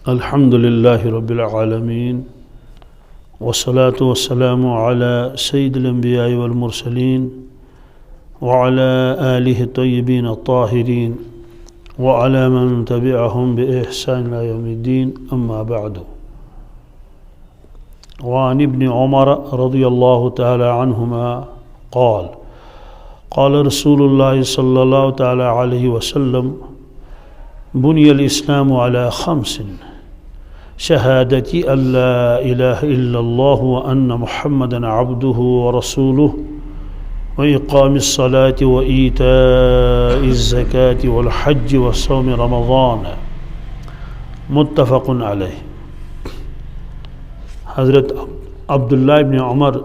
الحمد لله رب العالمين والصلاة والسلام على سيد الأنبياء والمرسلين وعلى آله الطيبين الطاهرين وعلى من تبعهم بإحسان إلى يوم الدين أما بعد. وعن ابن عمر رضي الله تعالى عنهما قال قال رسول الله صلى الله تعالى عليه وسلم بني الإسلام على 5: شهادة أن لا إله إلا الله وأن محمدا عبده ورسوله وإقام الصلاة وإيتاء الزكاة والحج وصوم رمضان. متفق علیہ. حضرت عبداللہ ابن عمر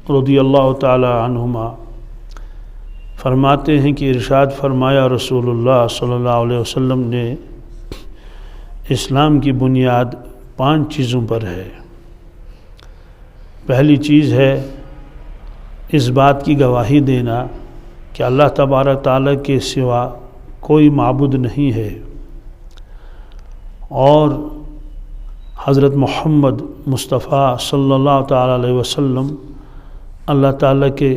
رضی اللہ تعالی عنہما فرماتے ہیں کہ ارشاد فرمایا رسول اللہ صلی اللہ علیہ وسلم نے اسلام کی بنیاد 5 چیزوں پر ہے. پہلی چیز ہے اس بات کی گواہی دینا کہ اللہ تبارک تعالیٰ کے سوا کوئی معبود نہیں ہے اور حضرت محمد مصطفیٰ صلی اللہ تعالیٰ علیہ وسلم اللہ تعالیٰ کے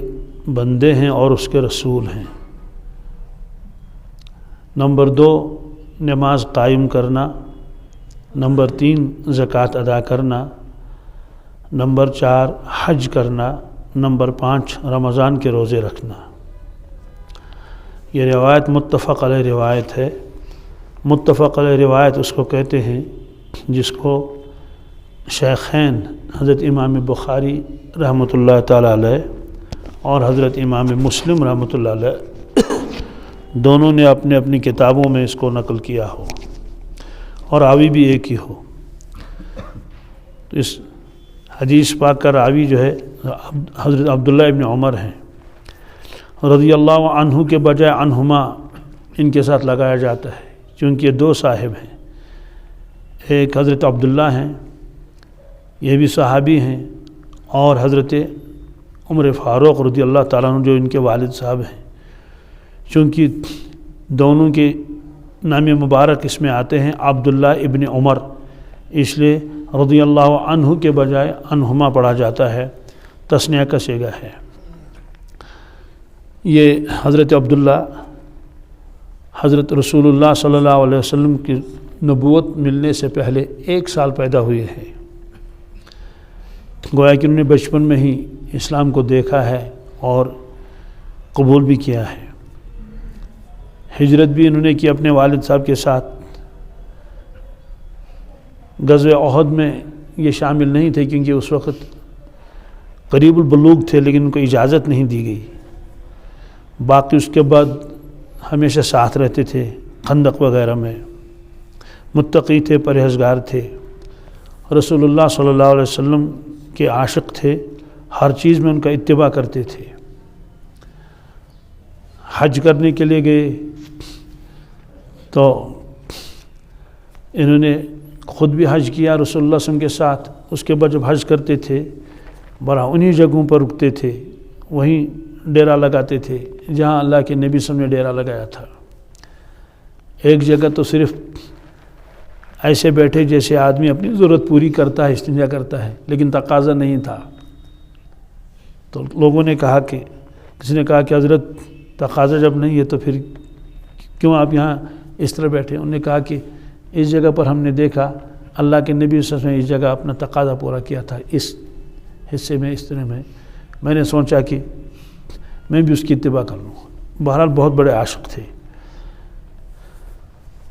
بندے ہیں اور اس کے رسول ہیں. نمبر 2 نماز قائم کرنا. نمبر 3 زکوٰۃ ادا کرنا. نمبر 4 حج کرنا. نمبر 5 رمضان کے روزے رکھنا. یہ روایت متفق علیہ روایت ہے. متفق علیہ روایت اس کو کہتے ہیں جس کو شیخین حضرت امام بخاری رحمۃ اللہ تعالیٰ علیہ اور حضرت امام مسلم رحمۃ اللہ علیہ دونوں نے اپنے اپنی کتابوں میں اس کو نقل کیا ہو اور راوی بھی ایک ہی ہو. تو اس حدیث پاک کا راوی جو ہے حضرت عبداللہ ابن عمر ہیں رضی اللہ عنہ کے بجائے عنہما ان کے ساتھ لگایا جاتا ہے چونکہ یہ 2 صاحب ہیں. ایک حضرت عبداللہ ہیں، یہ بھی صحابی ہیں، اور حضرت عمر فاروق رضی اللہ تعالیٰ عنہ جو ان کے والد صاحب ہیں. چونکہ دونوں کے نام مبارک اس میں آتے ہیں عبداللہ ابن عمر، اس لیے رضی اللہ عنہ کے بجائے عنہما پڑھا جاتا ہے، تثنیہ کا صیغہ ہے. یہ حضرت عبداللہ حضرت رسول اللہ صلی اللہ علیہ وسلم کی نبوت ملنے سے پہلے 1 سال پیدا ہوئے ہیں. گویا کہ انہوں نے بچپن میں ہی اسلام کو دیکھا ہے اور قبول بھی کیا ہے. ہجرت بھی انہوں نے کی اپنے والد صاحب کے ساتھ. غزوہ احد میں یہ شامل نہیں تھے کیونکہ اس وقت قریب البلوغ تھے لیکن ان کو اجازت نہیں دی گئی. باقی اس کے بعد ہمیشہ ساتھ رہتے تھے. خندق وغیرہ میں متقی تھے، پرہیزگار تھے، رسول اللہ صلی اللہ علیہ وسلم کے عاشق تھے، ہر چیز میں ان کا اتباع کرتے تھے. حج کرنے کے لیے گئے تو انہوں نے خود بھی حج کیا رسول اللہ صلی اللہ علیہ وسلم کے ساتھ. اس کے بعد جب حج کرتے تھے برا انہی جگہوں پر رکتے تھے، وہیں ڈیرا لگاتے تھے جہاں اللہ کے نبی صلی اللہ علیہ وسلم نے ڈیرا لگایا تھا. ایک جگہ تو صرف ایسے بیٹھے جیسے آدمی اپنی ضرورت پوری کرتا ہے، استنجا کرتا ہے، لیکن تقاضا نہیں تھا. تو لوگوں نے کہا کہ کسی نے کہا کہ حضرت تقاضا جب نہیں ہے تو پھر کیوں آپ یہاں اس طرح بیٹھے؟ انہوں نے کہا کہ اس جگہ پر ہم نے دیکھا اللہ کے نبی صلی اللہ علیہ وسلم نے اس جگہ اپنا تقاضا پورا کیا تھا، اس حصے میں، اس طرح میں نے سوچا کہ میں بھی اس کی اتباع کر لوں. بہرحال بہت بڑے عاشق تھے.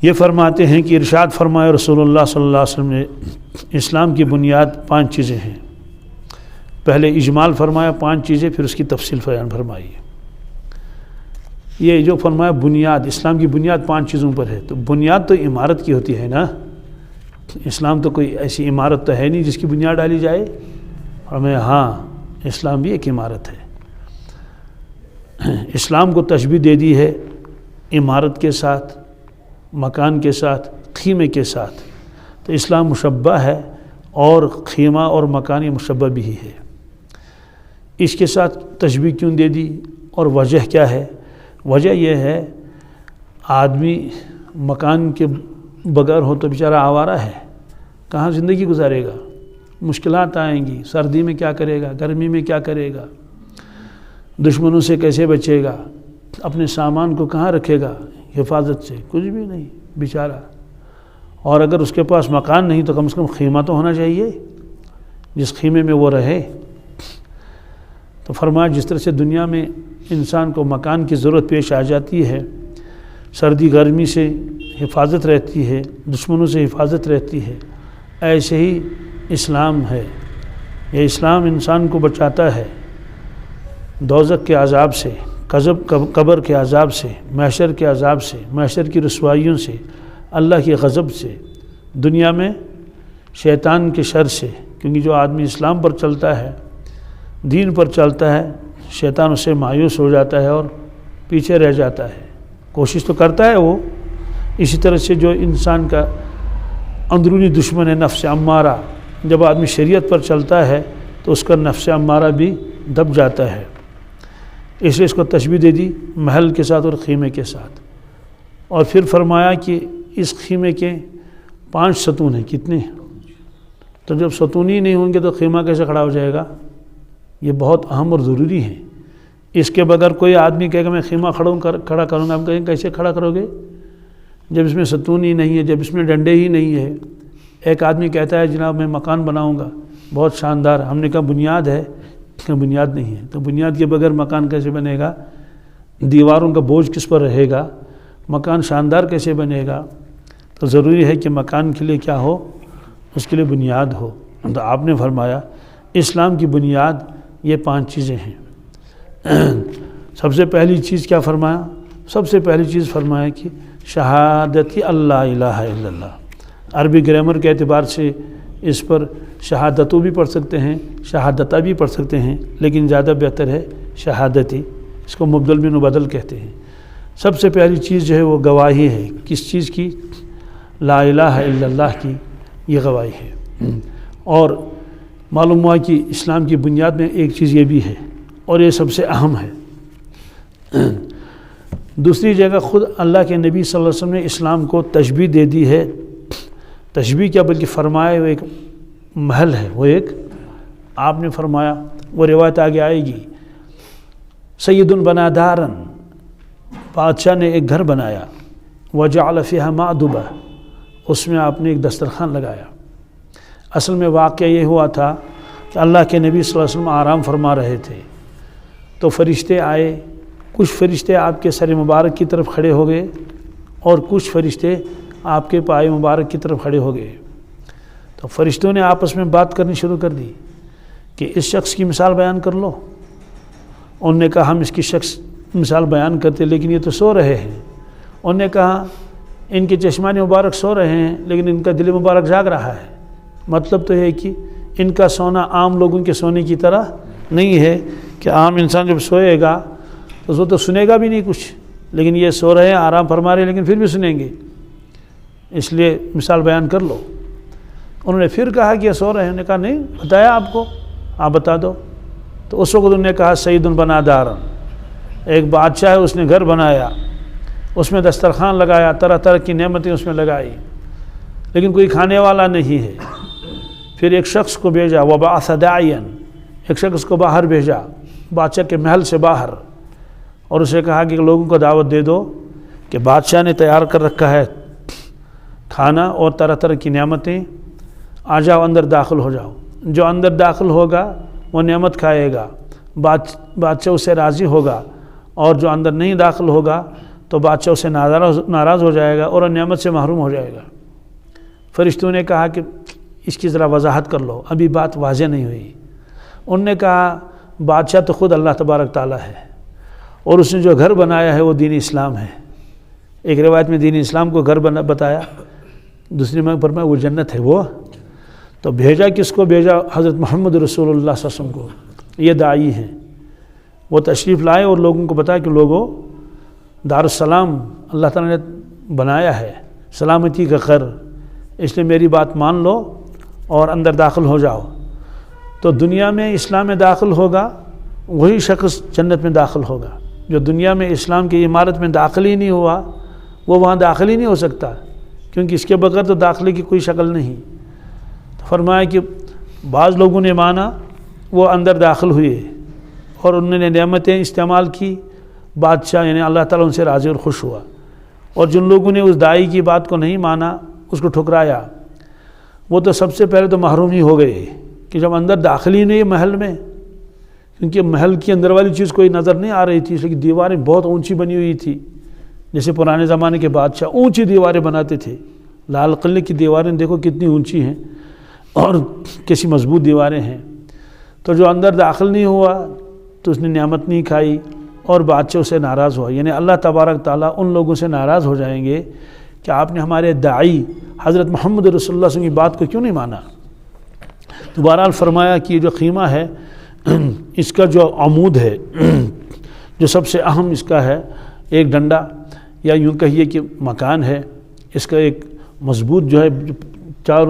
یہ فرماتے ہیں کہ ارشاد فرمایا رسول اللہ صلی اللہ علیہ وسلم نے اسلام کی بنیاد 5 چیزیں ہیں. پہلے اجمال فرمایا 5 چیزیں، پھر اس کی تفصیل بیان فرمائی. یہ جو فرمایا بنیاد، اسلام کی بنیاد 5 چیزوں پر ہے. تو بنیاد تو عمارت کی ہوتی ہے نا. اسلام تو کوئی ایسی عمارت تو ہے نہیں جس کی بنیاد ڈالی جائے. ہمیں ہاں اسلام بھی ایک عمارت ہے. اسلام کو تشبیہ دے دی ہے عمارت کے ساتھ، مکان کے ساتھ، خیمے کے ساتھ. تو اسلام مشبہ ہے اور خیمہ اور مکان یہ مشبہ بھی ہے. اس کے ساتھ تشبیہ کیوں دے دی اور وجہ کیا ہے؟ وجہ یہ ہے آدمی مکان کے بغیر ہو تو بیچارہ آوارہ ہے، کہاں زندگی گزارے گا؟ مشکلات آئیں گی، سردی میں کیا کرے گا، گرمی میں کیا کرے گا، دشمنوں سے کیسے بچے گا، اپنے سامان کو کہاں رکھے گا حفاظت سے؟ کچھ بھی نہیں بیچارہ۔ اور اگر اس کے پاس مکان نہیں تو کم سے کم خیمہ تو ہونا چاہیے جس خیمے میں وہ رہے۔ تو فرمایا جس طرح سے دنیا میں انسان کو مکان کی ضرورت پیش آ جاتی ہے، سردی گرمی سے حفاظت رہتی ہے، دشمنوں سے حفاظت رہتی ہے، ایسے ہی اسلام ہے۔ یہ اسلام انسان کو بچاتا ہے دوزخ کے عذاب سے، قبر کے عذاب سے، محشر کے عذاب سے، محشر کی رسوائیوں سے، اللہ کی غضب سے، دنیا میں شیطان کے شر سے، کیونکہ جو آدمی اسلام پر چلتا ہے، دین پر چلتا ہے، شیطان اس سے مایوس ہو جاتا ہے اور پیچھے رہ جاتا ہے۔ کوشش تو کرتا ہے وہ، اسی طرح سے جو انسان کا اندرونی دشمن ہے نفس امارہ، جب آدمی شریعت پر چلتا ہے تو اس کا نفس امارہ بھی دب جاتا ہے۔ اس لیے اس کو تشبیہ دے دی محل کے ساتھ اور خیمے کے ساتھ۔ اور پھر فرمایا کہ اس خیمے کے 5 ستون ہیں۔ کتنے؟ تو جب ستون ہی نہیں ہوں گے تو خیمہ کیسے کھڑا ہو جائے گا؟ یہ بہت اہم اور ضروری ہے۔ اس کے بغیر کوئی آدمی کہے گا میں خیمہ کھڑا کروں گا، ہم کہیں کیسے کھڑا کرو گے جب اس میں ستون ہی نہیں ہے، جب اس میں ڈنڈے ہی نہیں ہے؟ ایک آدمی کہتا ہے جناب میں مکان بناؤں گا بہت شاندار، ہم نے کہا بنیاد ہے؟ کہ بنیاد نہیں ہے۔ تو بنیاد کے بغیر مکان کیسے بنے گا؟ دیواروں کا بوجھ کس پر رہے گا؟ مکان شاندار کیسے بنے گا؟ تو ضروری ہے کہ مکان کے لیے کیا ہو؟ اس کے لیے بنیاد ہو۔ تو آپ نے فرمایا اسلام کی بنیاد یہ 5 چیزیں ہیں۔ سب سے پہلی چیز کیا فرمایا؟ سب سے پہلی چیز فرمایا کہ شہادت اللہ الہ الا اللہ۔ عربی گرامر کے اعتبار سے اس پر شہادتوں بھی پڑھ سکتے ہیں، شہادتہ بھی پڑھ سکتے ہیں، لیکن زیادہ بہتر ہے شہادتی، اس کو مبدل بن بدل کہتے ہیں۔ سب سے پہلی چیز جو ہے وہ گواہی ہے۔ کس چیز کی؟ لا الہ الا اللہ کی یہ گواہی ہے۔ اور معلوم ہوا کہ اسلام کی بنیاد میں ایک چیز یہ بھی ہے اور یہ سب سے اہم ہے۔ دوسری جگہ خود اللہ کے نبی صلی اللہ علیہ وسلم نے اسلام کو تشبیہ دے دی ہے۔ تشبیہ کیا بلکہ فرمایا وہ ایک محل ہے، وہ ایک آپ نے فرمایا، وہ روایت آگے آئے گی، سید بنا دارن، بادشاہ نے ایک گھر بنایا، وجعل فیہا مأدبہ، اس میں آپ نے ایک دسترخوان لگایا۔ اصل میں واقعہ یہ ہوا تھا کہ اللہ کے نبی صلی اللہ علیہ وسلم آرام فرما رہے تھے تو فرشتے آئے، کچھ فرشتے آپ کے سر مبارک کی طرف کھڑے ہو گئے اور کچھ فرشتے آپ کے پائے مبارک کی طرف کھڑے ہو گئے۔ تو فرشتوں نے آپس میں بات کرنی شروع کر دی کہ اس شخص کی مثال بیان کر لو۔ انہوں نے کہا ہم اس کی شخص مثال بیان کرتے لیکن یہ تو سو رہے ہیں۔ انہوں نے کہا ان کے چشمان مبارک سو رہے ہیں لیکن ان کا دل مبارک جاگ رہا ہے۔ مطلب تو ہے کہ ان کا سونا عام لوگوں کے سونے کی طرح نہیں ہے کہ عام انسان جب سوئے گا تو وہ تو سنے گا بھی نہیں کچھ، لیکن یہ سو رہے ہیں، آرام فرما رہے ہیں، لیکن پھر بھی سنیں گے، اس لیے مثال بیان کر لو۔ انہوں نے پھر کہا کہ یہ سو رہے ہیں، انہوں نے کہا نہیں بتایا آپ کو، آپ بتا دو۔ تو اس وقت انہوں نے کہا سید بنا دارن، ایک بادشاہ ہے اس نے گھر بنایا، اس میں دسترخوان لگایا، طرح طرح کی نعمتیں اس میں لگائی، لیکن کوئی کھانے والا نہیں ہے۔ پھر ایک شخص کو بھیجا، وبعث داعیا، ایک شخص کو باہر بھیجا بادشاہ کے محل سے باہر، اور اسے کہا کہ لوگوں کو دعوت دے دو کہ بادشاہ نے تیار کر رکھا ہے کھانا اور طرح طرح کی نعمتیں، آ جاؤ اندر داخل ہو جاؤ۔ جو اندر داخل ہوگا وہ نعمت کھائے گا، بادشاہ اسے راضی ہوگا، اور جو اندر نہیں داخل ہوگا تو بادشاہ اسے ناراض ہو جائے گا اور نعمت سے محروم ہو جائے گا۔ فرشتوں نے کہا کہ اس کی ذرا وضاحت کر لو، ابھی بات واضح نہیں ہوئی۔ انہوں نے کہا بادشاہ تو خود اللہ تبارک تعالیٰ ہے، اور اس نے جو گھر بنایا ہے وہ دین اسلام ہے۔ ایک روایت میں دین اسلام کو گھر بتایا، دوسری میں فرمایا وہ جنت ہے وہ۔ تو بھیجا کس کو؟ بھیجا حضرت محمد رسول اللہ صلی اللہ علیہ وسلم کو۔ یہ داعی ہیں، وہ تشریف لائے اور لوگوں کو بتایا کہ لوگوں دارالسلام اللہ تعالیٰ نے بنایا ہے، سلامتی کا گھر، اس لیے میری بات مان لو اور اندر داخل ہو جاؤ۔ تو دنیا میں اسلام میں داخل ہوگا وہی شخص جنت میں داخل ہوگا۔ جو دنیا میں اسلام کی عمارت میں داخل ہی نہیں ہوا وہ وہاں داخل ہی نہیں ہو سکتا، کیونکہ اس کے بغیر تو داخلے کی کوئی شکل نہیں۔ فرمایا کہ بعض لوگوں نے مانا، وہ اندر داخل ہوئے اور انہوں نے نعمتیں استعمال کی، بادشاہ یعنی اللہ تعالیٰ ان سے راضی اور خوش ہوا، اور جن لوگوں نے اس داعی کی بات کو نہیں مانا، اس کو ٹھکرایا، وہ تو سب سے پہلے تو محروم ہی ہو گئے کہ جب اندر داخل ہی نہیں محل میں، کیونکہ محل کی اندر والی چیز کوئی نظر نہیں آ رہی تھی، اس لیے دیواریں بہت اونچی بنی ہوئی تھی، جیسے پرانے زمانے کے بادشاہ اونچی دیواریں بناتے تھے۔ لال قلعے کی دیواریں دیکھو کتنی اونچی ہیں اور کیسی مضبوط دیواریں ہیں۔ تو جو اندر داخل نہیں ہوا تو اس نے نعمت نہیں کھائی اور بادشاہ سے ناراض ہوا، یعنی اللہ تبارک تعالیٰ ان لوگوں سے ناراض ہو جائیں گے کہ آپ نے ہمارے داعی حضرت محمد رسول اللہ صلی اللہ علیہ وسلم کی بات کو کیوں نہیں مانا۔ تو بہرحال فرمایا کہ یہ جو خیمہ ہے، اس کا جو عمود ہے، جو سب سے اہم اس کا ہے ایک ڈنڈا، یا یوں کہیے کہ مکان ہے، اس کا ایک مضبوط جو ہے چار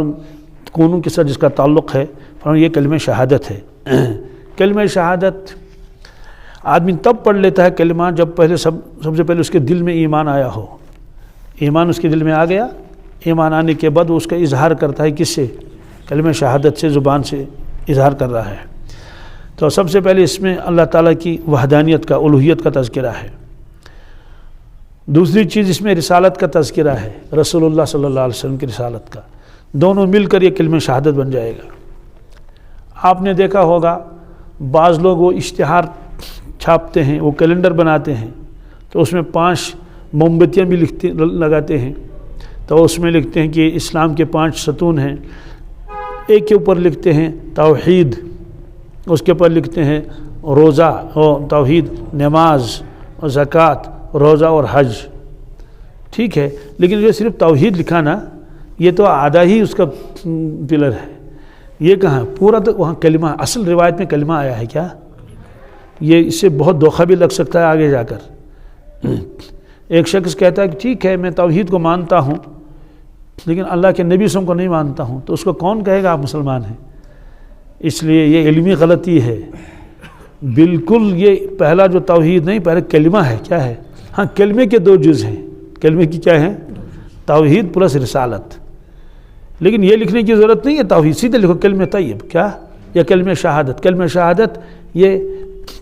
کونوں کے ساتھ جس کا تعلق ہے، فرمایا یہ کلمہ شہادت ہے۔ کلمہ شہادت آدمی تب پڑھ لیتا ہے کلمہ جب سب سے پہلے اس کے دل میں ایمان آیا ہو۔ ایمان اس کے دل میں آ گیا، ایمان آنے کے بعد وہ اس کا اظہار کرتا ہے، کس سے؟ کلمہ شہادت سے، زبان سے اظہار کر رہا ہے۔ تو سب سے پہلے اس میں اللہ تعالیٰ کی وحدانیت کا، الوہیت کا تذکرہ ہے۔ دوسری چیز اس میں رسالت کا تذکرہ ہے، رسول اللہ صلی اللہ علیہ وسلم کی رسالت کا، دونوں مل کر یہ کلمہ شہادت بن جائے گا۔ آپ نے دیکھا ہوگا بعض لوگ وہ اشتہار چھاپتے ہیں، وہ کیلنڈر بناتے ہیں، تو اس میں 5 موم بتیاں بھی لگاتے ہیں، تو اس میں لکھتے ہیں کہ اسلام کے 5 ستون ہیں، ایک کے اوپر لکھتے ہیں توحید، اس کے اوپر لکھتے ہیں روزہ اور توحید، نماز اور زکوٰۃ، روزہ اور حج، ٹھیک ہے، لیکن جو صرف توحید لکھا نا، یہ تو آدھا ہی اس کا پلر ہے، یہ کہاں پورا؟ تو وہاں کلمہ، اصل روایت میں کلمہ آیا ہے کیا؟ یہ اس سے بہت دھوکہ بھی لگ سکتا ہے آگے جا کر۔ ایک شخص کہتا ہے کہ ٹھیک ہے میں توحید کو مانتا ہوں لیکن اللہ کے نبی کو نہیں مانتا ہوں، تو اس کو کون کہے گا آپ مسلمان ہیں؟ اس لیے یہ علمی غلطی ہے بالکل۔ یہ پہلا جو توحید نہیں، پہلے کلمہ ہے، کیا ہے؟ ہاں کلمے کے 2 جز ہیں، کلمے کی کیا ہے؟ توحید پلس رسالت، لیکن یہ لکھنے کی ضرورت نہیں ہے توحید، سیدھے لکھو کلمہ طیب، کیا؟ یا کلمہ شہادت۔ کلمہ شہادت یہ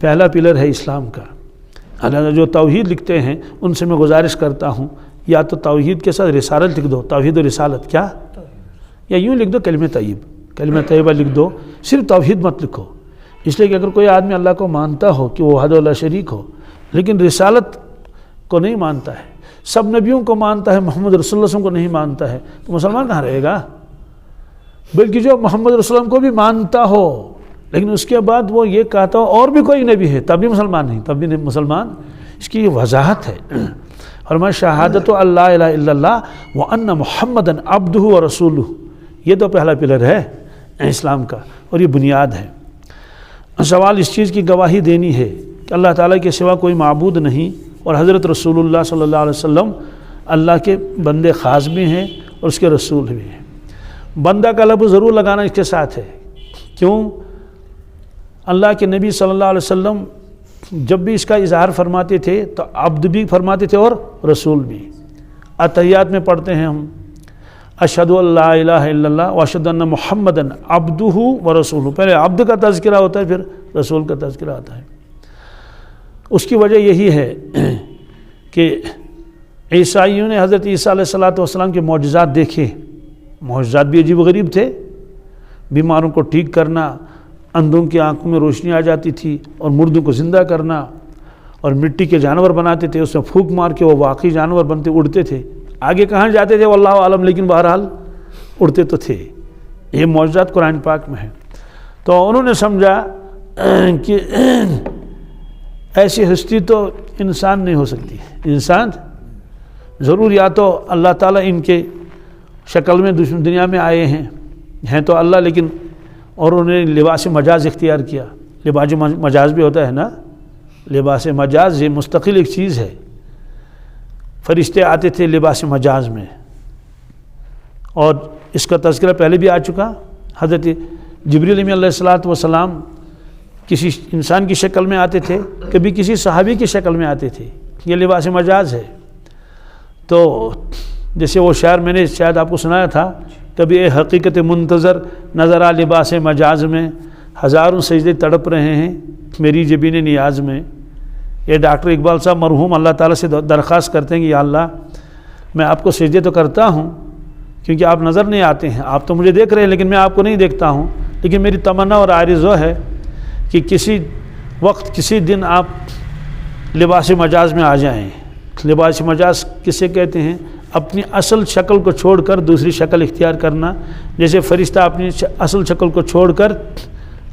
پہلا پلر ہے اسلام کا۔ اللہ جو توحید لکھتے ہیں ان سے میں گزارش کرتا ہوں یا تو توحید کے ساتھ رسالت لکھ دو، توحید و رسالت، کیا؟ یا یوں لکھ دو کلمہ طیب، کلمہ طیبہ لکھ دو، صرف توحید مت لکھو، اس لیے کہ اگر کوئی آدمی اللہ کو مانتا ہو کہ وہ وحدہ لا شریک ہو لیکن رسالت کو نہیں مانتا ہے، سب نبیوں کو مانتا ہے، محمد رسول اللہ صلی اللہ علیہ وسلم کو نہیں مانتا ہے، تو مسلمان کہاں رہے گا؟ بلکہ جو محمد رسول اللہ علیہ وسلم کو بھی مانتا ہو لیکن اس کے بعد وہ یہ کہتا ہو اور بھی کوئی نبی ہے، تب بھی مسلمان نہیں، تب بھی نہیں مسلمان۔ اس کی یہ وضاحت ہے۔ فرمایا شہادت اللہ الہ الا اللہ وان محمدً عبدہ ورسولہ، یہ تو پہلا پلر ہے اسلام کا اور یہ بنیاد ہے۔ سوال اس چیز کی گواہی دینی ہے کہ اللہ تعالیٰ کے سوا کوئی معبود نہیں، اور حضرت رسول اللہ صلی اللہ علیہ وسلم اللہ کے بندے خاص بھی ہیں اور اس کے رسول بھی ہیں۔ بندہ کا لفظ ضرور لگانا اس کے ساتھ ہے، کیوں؟ اللہ کے نبی صلی اللہ علیہ وسلم جب بھی اس کا اظہار فرماتے تھے تو عبد بھی فرماتے تھے اور رسول بھی۔ اتحیات میں پڑھتے ہیں ہم اشہد ان لا الہ الا اللہ واشہد ان محمدً عبدہ ورسولہ، پہلے عبد کا تذکرہ ہوتا ہے پھر رسول کا تذکرہ آتا ہے۔ اس کی وجہ یہی ہے کہ عیسائیوں نے حضرت عیسیٰ علیہ السلام کے معجزات دیکھے، معجزات بھی عجیب و غریب تھے، بیماروں کو ٹھیک کرنا، اندھوں کی آنکھوں میں روشنی آ جاتی تھی، اور مردوں کو زندہ کرنا، اور مٹی کے جانور بناتے تھے، اس میں پھونک مار کے وہ واقعی جانور بنتے، اڑتے تھے، آگے کہاں جاتے تھے واللہ عالم، لیکن بہرحال اڑتے تو تھے۔ یہ معجزات قرآن پاک میں ہے۔ تو انہوں نے سمجھا کہ ایسی ہستی تو انسان نہیں ہو سکتی، انسان ضرور یا تو اللہ تعالیٰ ان کے شکل میں دنیا میں آئے ہیں تو اللہ، لیکن اور انہوں نے لباس مجاز اختیار کیا۔ لباس مجاز بھی ہوتا ہے نا، لباس مجاز یہ مستقل ایک چیز ہے، فرشتے آتے تھے لباس مجاز میں، اور اس کا تذکرہ پہلے بھی آ چکا۔ حضرت جبریل علیہ السلام کسی انسان کی شکل میں آتے تھے، کبھی کسی صحابی کی شکل میں آتے تھے، یہ لباس مجاز ہے۔ تو جیسے وہ شعر میں نے شاید آپ کو سنایا تھا، کبھی اے حقیقت منتظر نظر آ لباس مجاز میں، ہزاروں سجدے تڑپ رہے ہیں میری جبین نیاز میں۔ یہ ڈاکٹر اقبال صاحب مرحوم اللہ تعالیٰ سے درخواست کرتے ہیں کہ یا اللہ میں آپ کو سجدے تو کرتا ہوں کیونکہ آپ نظر نہیں آتے ہیں، آپ تو مجھے دیکھ رہے ہیں لیکن میں آپ کو نہیں دیکھتا ہوں، لیکن میری تمنا اور آرزو ہے کہ کسی وقت کسی دن آپ لباس مجاز میں آ جائیں۔ لباس مجاز کسے کہتے ہیں؟ اپنی اصل شکل کو چھوڑ کر دوسری شکل اختیار کرنا، جیسے فرشتہ اپنی اصل شکل کو چھوڑ کر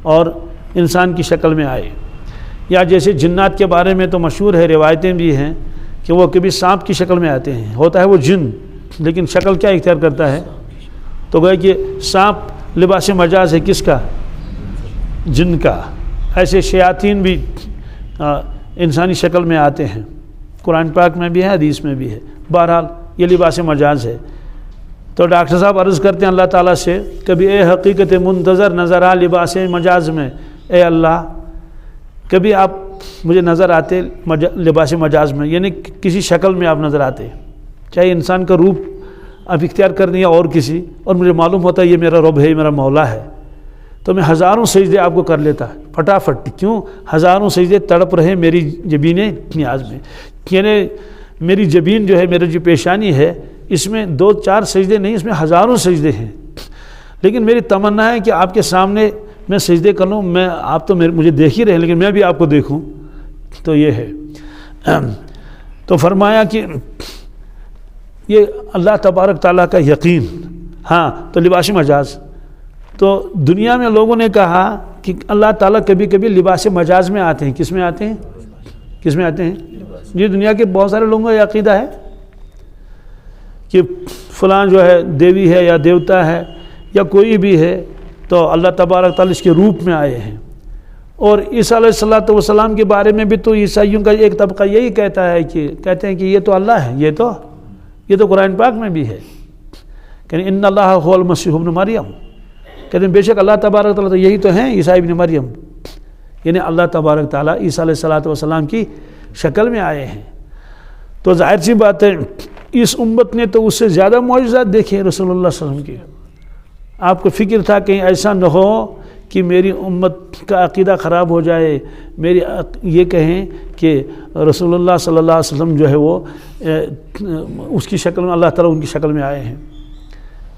اور انسان کی شکل میں آئے، یا جیسے جنات کے بارے میں تو مشہور ہے، روایتیں بھی ہیں کہ وہ کبھی سانپ کی شکل میں آتے ہیں، ہوتا ہے وہ جن لیکن شکل کیا اختیار کرتا ہے؟ تو گویا کہ سانپ لباس مجاز ہے کس کا؟ جن کا۔ ایسے شیاطین بھی انسانی شکل میں آتے ہیں، قرآن پاک میں بھی ہے، حدیث میں بھی ہے۔ بہرحال یہ لباس مجاز ہے۔ تو ڈاکٹر صاحب عرض کرتے ہیں اللہ تعالیٰ سے، کبھی اے حقیقت منتظر نظر آ لباس مجاز میں، اے اللہ کبھی آپ مجھے نظر آتے لباس مجاز میں، یعنی کسی شکل میں آپ نظر آتے، چاہے انسان کا روپ آپ اختیار کر دیں یا اور کسی، اور مجھے معلوم ہوتا ہے یہ میرا رب ہے، میرا مولا ہے، تو میں ہزاروں سجدے آپ کو کر لیتا پھٹافٹ۔ کیوں؟ ہزاروں سجدے تڑپ رہے میری جبین نیاز میں، یعنی میری جبین جو ہے، میری جو پیشانی ہے، اس میں 2-4 سجدے نہیں، اس میں ہزاروں سجدے ہیں، لیکن میری تمنا ہے کہ آپ کے سامنے میں سجدے کر لوں، میں آپ تو مجھے دیکھ ہی رہے ہیں لیکن میں بھی آپ کو دیکھوں۔ تو یہ ہے۔ تو فرمایا کہ یہ اللہ تبارک تعالیٰ کا یقین۔ ہاں، تو لباس مجاز، تو دنیا میں لوگوں نے کہا کہ اللہ تعالیٰ کبھی کبھی لباس مجاز میں آتے ہیں۔ کس میں آتے ہیں؟ کس میں آتے ہیں؟ یہ دنیا کے بہت سارے لوگوں کا یہ عقیدہ ہے کہ فلاں جو ہے دیوی ہے یا دیوتا ہے یا کوئی بھی ہے تو اللہ تبارک تعالیٰ اس کے روپ میں آئے ہیں۔ اور عیسیٰ علیہ السلام کے بارے میں بھی تو عیسائیوں کا ایک طبقہ یہی کہتا ہے کہ کہتے ہیں کہ یہ تو اللہ ہے، یہ تو قرآن پاک میں بھی ہے کہ ان اللہ هو المسیح ابن مریم، کہتے ہیں بے شک اللہ تبارک تعالیٰ تو یہی تو ہیں عیسیٰ ابن مریم، یعنی اللہ تبارک تعالیٰ عیسیٰ علیہ السلام کی شکل میں آئے ہیں۔ تو ظاہر سی بات ہے اس امت نے تو اس سے زیادہ معجزات دیکھے رسول اللہ صلی اللہ علیہ وسلم کے۔ آپ کو فکر تھا کہیں ایسا نہ ہو کہ میری امت کا عقیدہ خراب ہو جائے، میری یہ کہیں کہ رسول اللہ صلی اللہ علیہ وسلم جو ہے وہ اس کی شکل میں، اللہ تعالیٰ ان کی شکل میں آئے ہیں۔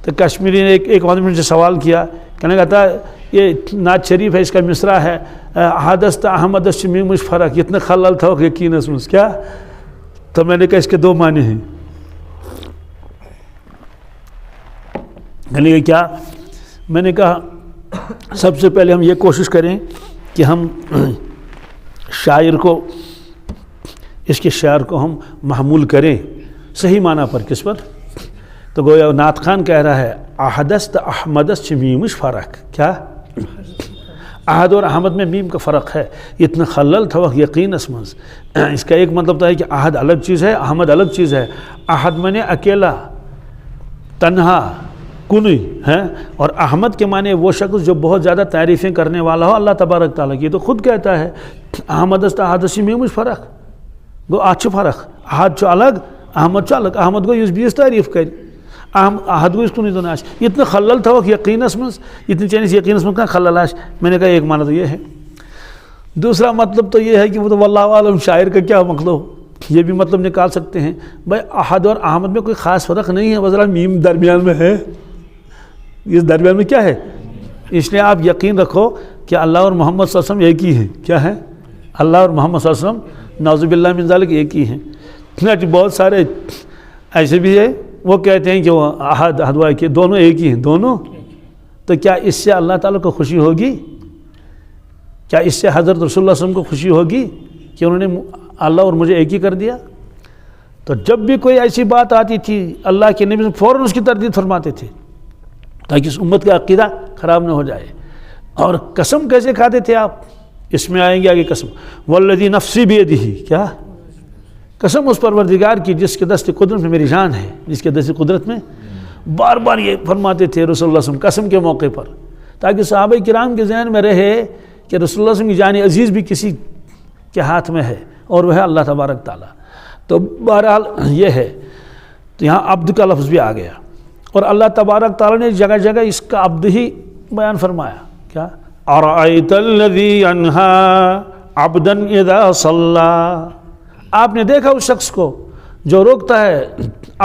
تو کشمیری نے ایک آدمی نے سوال کیا، کہنے لگا تھا یہ نعت شریف ہے، اس کا مصرع ہے حادثت احمد شمی مجھ فرق اتنا خلل تھا یقین اس کیا؟ تو میں نے کہا اس کے 2 معنی ہیں۔ کہنے لگا کیا؟ میں نے کہا سب سے پہلے ہم یہ کوشش کریں کہ ہم شاعر کو، اس کے شعر کو ہم محمول کریں صحیح معنی پر۔ کس پر؟ تو گویا نعت خان کہہ رہا ہے احدثت احمدست میمش فرق، کیا احد اور احمد میں میم کا فرق ہے، اتنا خلل تھا یقین اسمز۔ اس کا ایک مطلب تو ہے کہ احد الگ چیز ہے، احمد الگ چیز ہے۔ احد معنی اکیلا، تنہا، کنی ہے، اور احمد کے معنی وہ شخص جو بہت زیادہ تعریفیں کرنے والا ہو اللہ تبارک تعالیٰ کی۔ تو خود کہتا ہے احمدست احدسی میمش فرق، گو اچھ فرق، احد چو الگ احمد چو الگ، احمد گو اس بیس تعریف کر، احد گو اس کو نہیں دوناش، اتنا خلل تھا یقین اسمز، اتنی چینی سے یقین اسمز کا خلل آش۔ میں نے کہا ایک معنی تو یہ ہے۔ دوسرا مطلب تو یہ ہے کہ وہ تو واللہ عالم شاعر کا کیا مطلب، یہ بھی مطلب نکال سکتے ہیں بھائی احد اور احمد میں کوئی خاص فرق نہیں ہے، وذرا میم درمیان میں ہے، اس درمیان میں کیا ہے؟ اس لیے آپ یقین رکھو کہ اللہ اور محمد صلی اللہ علیہ وسلم ایک ہی ہیں۔ کیا ہے؟ اللہ اور محمد صلی اللہ علیہ وسلم نعوذ باللہ من ذالک ایک ہی ہیں۔ بہت سارے ایسے بھی ہے وہ کہتے ہیں کہ وہ احد احدوا کے دونوں ایک ہی ہیں، دونوں۔ تو کیا اس سے اللہ تعالیٰ کو خوشی ہوگی؟ کیا اس سے حضرت رسول اللہ صلی اللہ علیہ وسلم کو خوشی ہوگی کہ انہوں نے اللہ اور مجھے ایک ہی کر دیا؟ تو جب بھی کوئی ایسی بات آتی تھی اللہ کے نبی فوراً اس کی تردید فرماتے تھے تاکہ اس امت کا عقیدہ خراب نہ ہو جائے۔ اور قسم کیسے کھاتے تھے آپ؟ اس میں آئیں گے آگے قسم، والذی نفسی بیدہ، کیا قسم اس پروردگار کی جس کے دست قدرت میں میری جان ہے، جس کے دست قدرت میں، بار بار یہ فرماتے تھے رسول اللہ صلی اللہ علیہ وسلم قسم کے موقع پر، تاکہ صحابہ کرام کے ذہن میں رہے کہ رسول اللہ صلی اللہ علیہ وسلم کی جان عزیز بھی کسی کے ہاتھ میں ہے اور وہ ہے اللہ تبارک تعالیٰ۔ تو بہرحال یہ ہے۔ تو یہاں عبد کا لفظ بھی آ گیا، اور اللہ تبارک تعالیٰ نے جگہ جگہ اس کا عبد ہی بیان فرمایا. کیا؟ ارأیت الذی ینہا عبدا اذا صلی، آپ نے دیکھا اس شخص کو جو روکتا ہے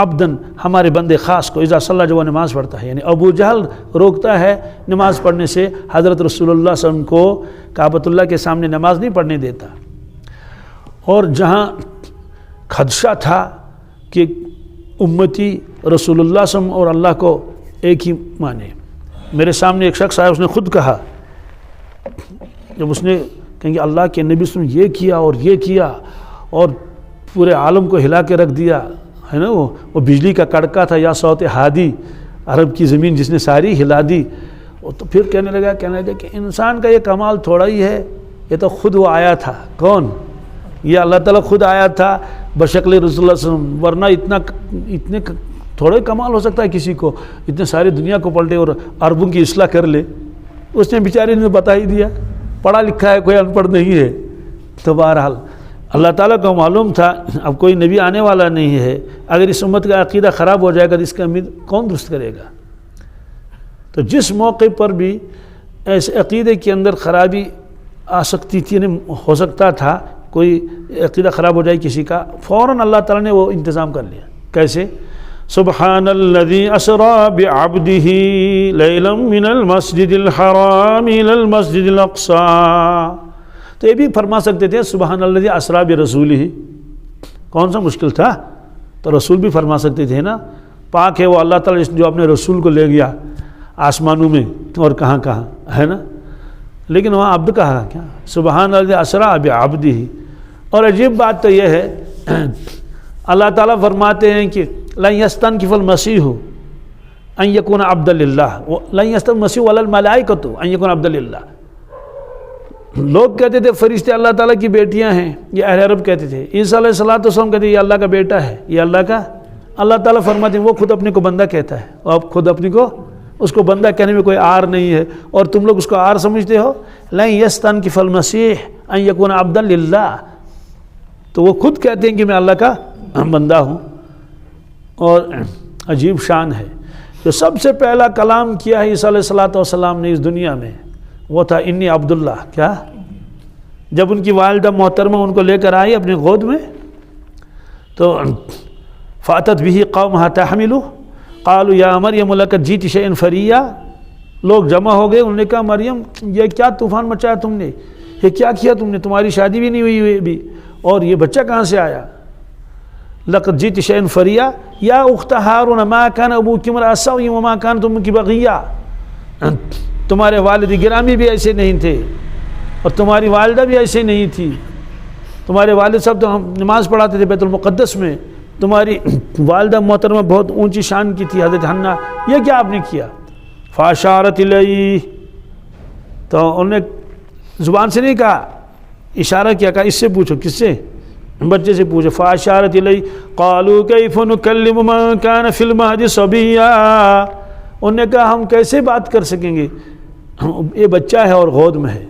عبدن ہمارے بندے خاص کو، اذا صلی جب وہ نماز پڑھتا ہے. یعنی ابو جہل روکتا ہے نماز پڑھنے سے، حضرت رسول اللہ صلی اللہ علیہ وسلم کو کعبۃ اللہ کے سامنے نماز نہیں پڑھنے دیتا. اور جہاں خدشہ تھا کہ امتی رسول اللہ صلی اللہ علیہ وسلم اور اللہ کو ایک ہی مانے، میرے سامنے ایک شخص آیا، اس نے خود کہا، جب اس نے کہیں کہ اللہ کے نبی صلی اللہ علیہ وسلم یہ کیا اور یہ کیا اور پورے عالم کو ہلا کے رکھ دیا ہے نا، وہ بجلی کا کڑکا تھا یا صوت ہادی، عرب کی زمین جس نے ساری ہلا دی. تو پھر کہنے لگا کہ انسان کا یہ کمال تھوڑا ہی ہے، یہ تو خود وہ آیا تھا. کون؟ یہ اللہ تعالیٰ خود آیا تھا بشکل رسول اللہ صلی اللہ علیہ وسلم، ورنہ اتنے تھوڑا ہی کمال ہو سکتا ہے کسی کو، اتنے ساری دنیا کو پلٹے اور عربوں کی اصلاح کر لے. اس نے بیچارے نے بتا ہی دیا، پڑھا لکھا ہے، کوئی ان پڑھ نہیں ہے. تو بہرحال اللہ تعالیٰ کو معلوم تھا اب کوئی نبی آنے والا نہیں ہے، اگر اس امت کا عقیدہ خراب ہو جائے گا تو اس کا امید کون درست کرے گا. تو جس موقع پر بھی ایسے عقیدے کے اندر خرابی آ سکتی تھی، ہو سکتا تھا کوئی عقیدہ خراب ہو جائے کسی کا، فوراً اللہ تعالیٰ نے وہ انتظام کر لیا. کیسے؟ سبحان الذی اسری بعبدہ لیلا من المسجد الحرام الی المسجد الاقصی. تو یہ بھی فرما سکتے تھے سبحان الذی اسری برسولہ، کون سا مشکل تھا؟ تو رسول بھی فرما سکتے تھے نا، پاک ہے وہ اللہ تعالیٰ جو اپنے رسول کو لے گیا آسمانوں میں اور کہاں کہاں ہے نا. لیکن وہاں عبد کہا، کیا سبحان الذی اسری بعبدہ. اور عجیب بات تو یہ ہے اللہ تعالیٰ فرماتے ہیں کہ لن یستنکف المسیح ان یکون عبدا للہ، لن یستنکف المسیح ولا الملائکۃ ان یکون عبدا للہ. لوگ کہتے تھے فرشتے اللہ تعالیٰ کی بیٹیاں ہیں، یہ اہل عرب کہتے تھے. عیسیٰ علیہ السلام کہتے ہیں یہ اللہ کا بیٹا ہے، یہ اللہ کا. اللہ تعالیٰ فرماتے ہیں وہ خود اپنے کو بندہ کہتا ہے، اور آپ خود اپنے کو اس کو بندہ کہنے میں کوئی عار نہیں ہے، اور تم لوگ اس کو عار سمجھتے ہو. لن یستنکف المسیح ان یکون عبدا للہ، تو وہ خود کہتے ہیں کہ میں اللہ کا بندہ ہوں. اور عجیب شان ہے، جو سب سے پہلا کلام کیا ہے عیسیٰ علیہ السلام نے اس دنیا میں، وہ تھا انی عبداللہ. کیا؟ جب ان کی والدہ محترمہ ان کو لے کر آئی اپنے گود میں، تو فاتت بہ قومہا تحملہ قالوا یا مریم لقد جئت شیئا فریا. لوگ جمع ہو گئے، انہوں نے کہا مریم یہ کیا طوفان مچایا تم نے، یہ کیا کیا تم نے، تمہاری شادی بھی نہیں ہوئی ابھی اور یہ بچہ کہاں سے آیا. لقد جئت شیئا فریا یا اخت ہارون ما کان ابوک امرأ سوء وما کانت امک بغیہ. تمہارے والد گرامی بھی ایسے نہیں تھے اور تمہاری والدہ بھی ایسے نہیں تھی. تمہارے والد صاحب تو ہم نماز پڑھاتے تھے بیت المقدس میں، تمہاری والدہ محترمہ بہت اونچی شان کی تھی حضرت حنا، یہ کیا آپ نے کیا. فاشارت الیہ، تو انہوں نے زبان سے نہیں کہا، اشارہ کیا، کہا اس سے پوچھو. کس سے؟ بچے سے پوچھو. فاشارت الیہ قالوا کیف نکلم من کان فی المہد صبیا. انہوں نے کہا ہم کیسے بات کر سکیں گے، یہ بچہ ہے اور گود میں ہے.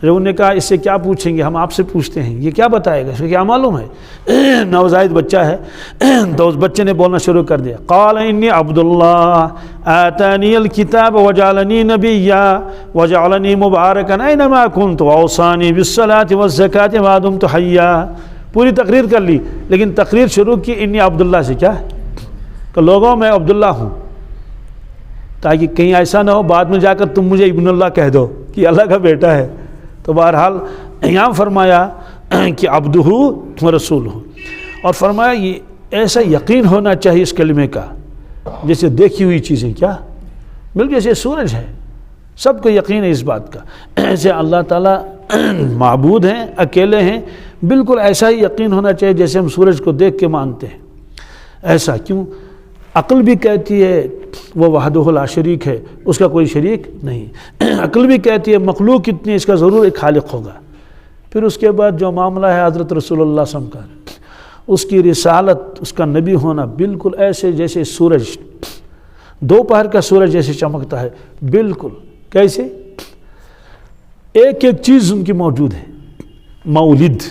تو انہوں نے کہا اس سے کیا پوچھیں گے، ہم آپ سے پوچھتے ہیں، یہ کیا بتائے گا، اس کو کیا معلوم ہے، نوزائید بچہ ہے. تو اس بچے نے بولنا شروع کر دیا. قال انی عبداللہ آتانی الکتاب وجعلنی نبیا وجعلنی مبارکا اینما کنت واوصانی بالصلاۃ والزکاۃ ما دمت حیا. پوری تقریر کر لی، لیکن تقریر شروع کی انی عبداللہ سے. کیا کہ لوگوں میں عبداللہ ہوں، تاکہ کہیں ایسا نہ ہو بعد میں جا کر تم مجھے ابن اللہ کہہ دو کہ اللہ کا بیٹا ہے. تو بہرحال یہاں فرمایا کہ عبدہ و رسول ہو، اور فرمایا یہ ایسا یقین ہونا چاہیے اس کلمے کا جیسے دیکھی ہوئی چیزیں. کیا؟ بالکل جیسے سورج ہے، سب کو یقین ہے اس بات کا. ایسے اللہ تعالیٰ معبود ہیں، اکیلے ہیں، بالکل ایسا ہی یقین ہونا چاہیے جیسے ہم سورج کو دیکھ کے مانتے ہیں. ایسا کیوں؟ عقل بھی کہتی ہے وہ وحدہ لا شریک ہے، اس کا کوئی شریک نہیں. عقل بھی کہتی ہے مخلوق اتنی، اس کا ضرور ایک خالق ہوگا. پھر اس کے بعد جو معاملہ ہے حضرت رسول اللہ صلی اللہ علیہ وسلم کا، اس کی رسالت، اس کا نبی ہونا، بالکل ایسے جیسے سورج دوپہر کا سورج جیسے چمکتا ہے. بالکل کیسے؟ ایک ایک چیز ان کی موجود ہے. مولد،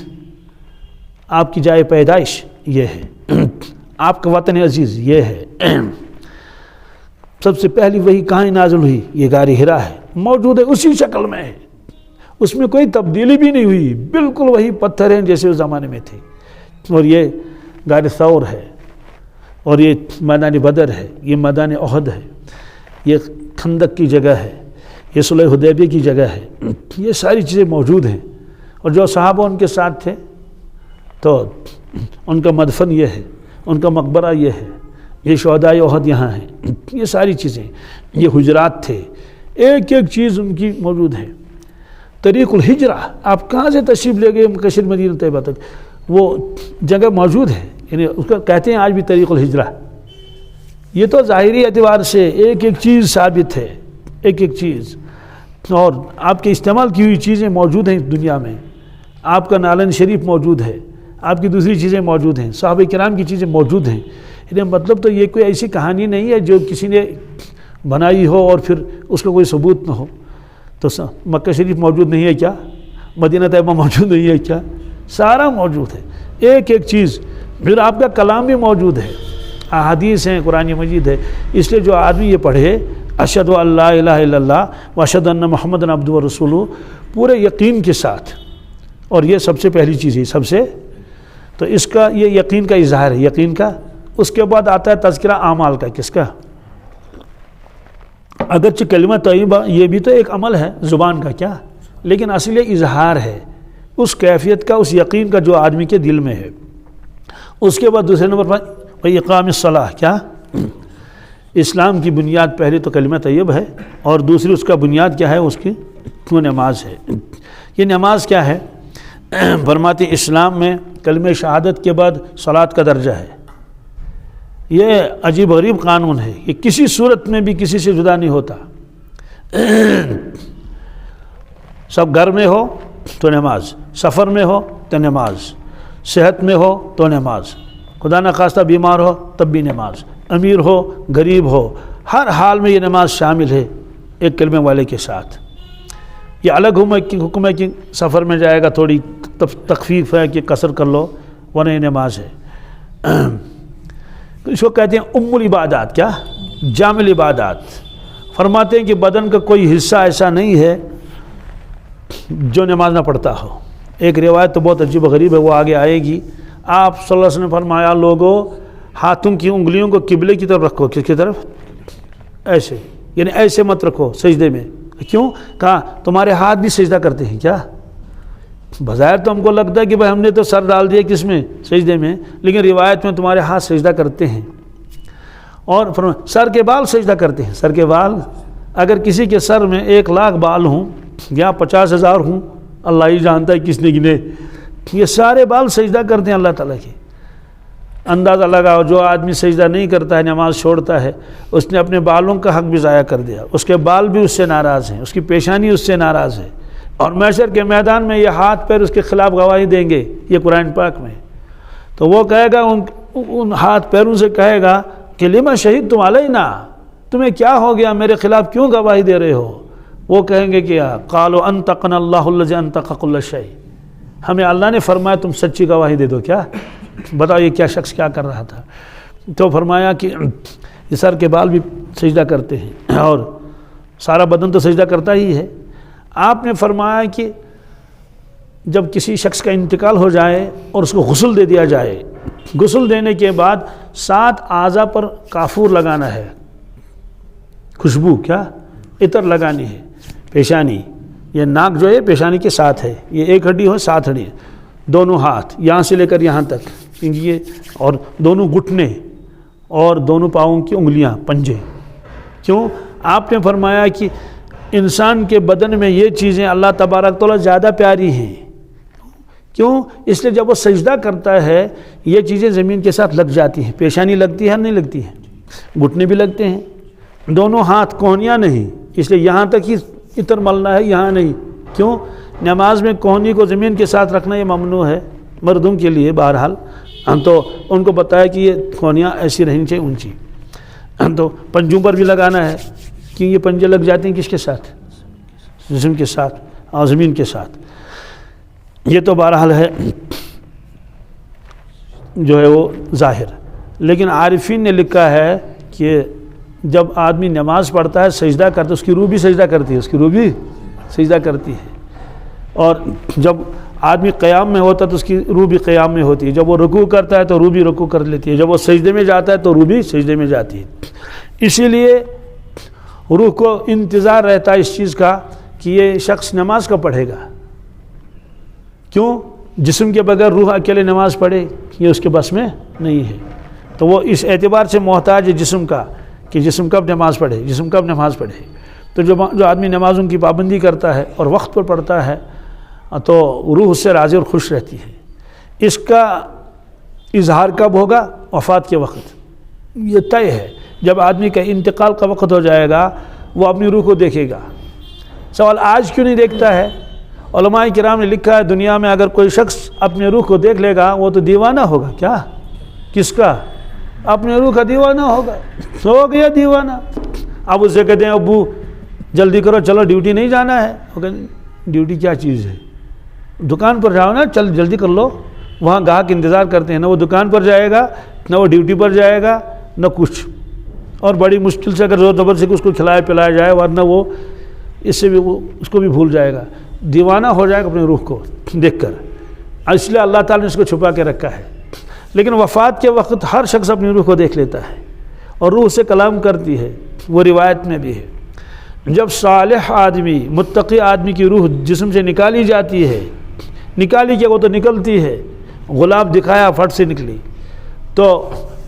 آپ کی جائے پیدائش یہ ہے. آپ کا وطن عزیز یہ ہے۔ سب سے پہلی وہی کہاں نازل ہوئی؟ یہ غار حرا ہے، موجود ہے، اسی شکل میں ہے، اس میں کوئی تبدیلی بھی نہیں ہوئی، بالکل وہی پتھر ہیں جیسے اس زمانے میں تھے۔ اور یہ غار ثور ہے، اور یہ میدان بدر ہے، یہ میدان احد ہے، یہ خندق کی جگہ ہے، یہ صلح حدیبیہ کی جگہ ہے، یہ ساری چیزیں موجود ہیں۔ اور جو صحابہ ان کے ساتھ تھے تو ان کا مدفن یہ ہے، ان کا مقبرہ یہ ہے، یہ شہدائے احد یہاں ہیں، یہ ساری چیزیں، یہ حجرات تھے، ایک ایک چیز ان کی موجود ہے۔ طریق الحجرہ، آپ کہاں سے تشریف لے گئے کشیر مدینہ طیبہ تک، وہ جگہ موجود ہے، یعنی اس کو کہتے ہیں آج بھی طریق الحجرہ۔ یہ تو ظاہری اعتبار سے ایک ایک چیز ثابت ہے، ایک ایک چیز، اور آپ کے استعمال کی ہوئی چیزیں موجود ہیں اس دنیا میں۔ آپ کا نالند شریف موجود ہے، آپ کی دوسری چیزیں موجود ہیں، صحابہ کرام کی چیزیں موجود ہیں۔ یعنی مطلب تو یہ کوئی ایسی کہانی نہیں ہے جو کسی نے بنائی ہو اور پھر اس کا کوئی ثبوت نہ ہو۔ تو مکہ شریف موجود نہیں ہے کیا؟ مدینہ طیبہ موجود نہیں ہے کیا؟ سارا موجود ہے، ایک ایک چیز۔ پھر آپ کا کلام بھی موجود ہے، احادیث ہیں، قرآن مجید ہے۔ اس لیے جو آدمی یہ پڑھے اشہد ان لا الہ الا اللہ و اشہد ان محمد عبدہ و رسولہ پورے یقین کے ساتھ، اور یہ سب سے پہلی چیز ہے، سب سے تو اس کا یہ یقین کا اظہار ہے، یقین کا۔ اس کے بعد آتا ہے تذکرہ اعمال کا، کس کا؟ اگرچہ کلمہ طیبہ یہ بھی تو ایک عمل ہے زبان کا، کیا، لیکن اصل اظہار ہے اس کیفیت کا، اس یقین کا جو آدمی کے دل میں ہے۔ اس کے بعد دوسرے نمبر پر اقام الصلاۃ، کیا؟ اسلام کی بنیاد پہلے تو کلمہ طیب ہے، اور دوسری اس کا بنیاد کیا ہے؟ اس کی وہ نماز ہے۔ یہ نماز کیا ہے؟ فرماتے اسلام میں کلمہ شہادت کے بعد صلاۃ کا درجہ ہے۔ یہ عجیب غریب قانون ہے، یہ کسی صورت میں بھی کسی سے جدا نہیں ہوتا۔ سب گھر میں ہو تو نماز، سفر میں ہو تو نماز، صحت میں ہو تو نماز، خدا نخواستہ بیمار ہو تب بھی نماز، امیر ہو غریب ہو، ہر حال میں یہ نماز شامل ہے ایک کلمے والے کے ساتھ۔ یہ الگ حکم ہے کہ سفر میں جائے گا تھوڑی تخفیف ہے کہ قصر کر لو، ورنہ یہ نماز ہے۔ اس کو کہتے ہیں ام العبادات، کیا؟ جامع العبادات۔ فرماتے ہیں کہ بدن کا کوئی حصہ ایسا نہیں ہے جو نماز نہ پڑھتا ہو۔ ایک روایت تو بہت عجیب و غریب ہے، وہ آگے آئے گی۔ آپ صلی اللہ علیہ وسلم نے فرمایا لوگوں ہاتھوں کی انگلیوں کو قبلے کی طرف رکھو۔ کس کی طرف؟ ایسے، یعنی ایسے مت رکھو سجدے میں۔ کیوں؟ کہا تمہارے ہاتھ بھی سجدہ کرتے ہیں کیا؟ بظاہر تو ہم کو لگتا ہے کہ بھائی ہم نے تو سر ڈال دیا کس میں؟ سجدے میں، لیکن روایت میں تمہارے ہاتھ سجدہ کرتے ہیں۔ اور سر کے بال سجدہ کرتے ہیں۔ سر کے بال، اگر کسی کے سر میں 1,00,000 بال ہوں یا 50,000 ہوں، اللہ ہی جانتا ہے کس نے گنے، یہ سارے بال سجدہ کرتے ہیں اللہ تعالیٰ کے۔ اندازہ لگاؤ جو آدمی سجدہ نہیں کرتا ہے، نماز چھوڑتا ہے، اس نے اپنے بالوں کا حق بھی ضائع کر دیا، اس کے بال بھی اس سے ناراض ہیں، اس کی پیشانی اس سے ناراض ہے، اور محشر کے میدان میں یہ ہاتھ پیر اس کے خلاف گواہی دیں گے۔ یہ قرآن پاک میں تو وہ کہے گا ان ہاتھ پیروں سے کہے گا کہ لما شہدتم علینا، تمہیں کیا ہو گیا، میرے خلاف کیوں گواہی دے رہے ہو؟ وہ کہیں گے کہ قالوا انطقنا اللہ الذی انطق کل شیء، ہمیں اللہ نے فرمایا تم سچی گواہی دے دو۔ کیا بتاؤ یہ کیا شخص کیا کر رہا تھا؟ تو فرمایا کہ یہ سر کے بال بھی سجدہ کرتے ہیں اور سارا بدن تو سجدہ کرتا ہی ہے۔ آپ نے فرمایا کہ جب کسی شخص کا انتقال ہو جائے اور اس کو غسل دے دیا جائے، غسل دینے کے بعد 7 اعضاء پر کافور لگانا ہے، خوشبو، کیا؟ عطر لگانی ہے۔ پیشانی، یہ ناک جو ہے پیشانی کے ساتھ ہے، یہ ایک ہڈی ہو 7 ہڈی، دونوں ہاتھ یہاں سے لے کر یہاں تک، یہ اور دونوں گھٹنے اور دونوں پاؤں کی انگلیاں، پنجے۔ کیوں؟ آپ نے فرمایا کہ انسان کے بدن میں یہ چیزیں اللہ تبارک تعالیٰ زیادہ پیاری ہیں۔ کیوں؟ اس لیے جب وہ سجدہ کرتا ہے یہ چیزیں زمین کے ساتھ لگ جاتی ہیں، پیشانی لگتی ہے نہیں لگتی ہے، گھٹنے بھی لگتے ہیں، دونوں ہاتھ کوہنیاں نہیں، اس لیے یہاں تک ہی عطر ملنا ہے، یہاں نہیں۔ کیوں؟ نماز میں کوہنی کو زمین کے ساتھ رکھنا یہ ممنوع ہے مردوں کے لیے، بہرحال ہم تو ان کو بتایا کہ یہ کوہنیاں ایسی رہنی چاہیے، اونچی۔ تو پنجوں پر بھی لگانا ہے، کہ یہ پنجے لگ جاتے ہیں کس کے ساتھ؟ جسم کے ساتھ اور زمین کے ساتھ۔ یہ تو بہرحال ہے جو ہے وہ ظاہر۔ لیکن عارفین نے لکھا ہے کہ جب آدمی نماز پڑھتا ہے سجدہ کرتا ہے، اس کی روح بھی سجدہ کرتی ہے، اس کی روح بھی سجدہ کرتی ہے، اور جب آدمی قیام میں ہوتا ہے تو اس کی روح بھی قیام میں ہوتی ہے، جب وہ رکوع کرتا ہے تو روح بھی رکوع کر لیتی ہے، جب وہ سجدے میں جاتا ہے تو روح بھی سجدے میں جاتی ہے۔ اسی لیے روح کو انتظار رہتا ہے اس چیز کا کہ یہ شخص نماز کب پڑھے گا، کیوں؟ جسم کے بغیر روح اکیلے نماز پڑھے یہ اس کے بس میں نہیں ہے، تو وہ اس اعتبار سے محتاج ہے جسم کا کہ جسم کب نماز پڑھے، جسم کب نماز پڑھے۔ تو جو آدمی نمازوں کی پابندی کرتا ہے اور وقت پر پڑھتا ہے تو روح اس سے راضی اور خوش رہتی ہے۔ اس کا اظہار کب ہوگا؟ وفات کے وقت، یہ طے ہے۔ جب آدمی کا انتقال کا وقت ہو جائے گا وہ اپنی روح کو دیکھے گا۔ سوال آج کیوں نہیں دیکھتا ہے؟ علماء کرام نے لکھا ہے دنیا میں اگر کوئی شخص اپنے روح کو دیکھ لے گا وہ تو دیوانہ ہوگا۔ کیا؟ کس کا؟ اپنے روح کا دیوانہ ہوگا، ہو گیا دیوانہ۔ اب اسے کہتے ہیں ابو جلدی کرو چلو ڈیوٹی نہیں جانا ہے، وہ کہتے ہیں ڈیوٹی کیا چیز ہے، دکان پر جاؤ نا، چل جلدی کر لو۔ وہاں گاہک انتظار کرتے ہیں، نہ وہ دکان پر جائے گا نہ وہ ڈیوٹی پر جائے گا نہ کچھ، اور بڑی مشکل سے اگر زور زبر سے اس کو کھلایا پلایا جائے ورنہ وہ اس سے بھی اس کو بھی بھول جائے گا، دیوانہ ہو جائے گا اپنے روح کو دیکھ کر۔ اس لیے اللہ تعالیٰ نے اس کو چھپا کے رکھا ہے۔ لیکن وفات کے وقت ہر شخص اپنی روح کو دیکھ لیتا ہے اور روح سے کلام کرتی ہے، وہ روایت میں بھی ہے۔ جب صالح آدمی متقی آدمی کی روح جسم سے نکالی جاتی ہے، نکالی کیا وہ تو نکلتی ہے، غلاب دکھایا فٹ سے نکلی، تو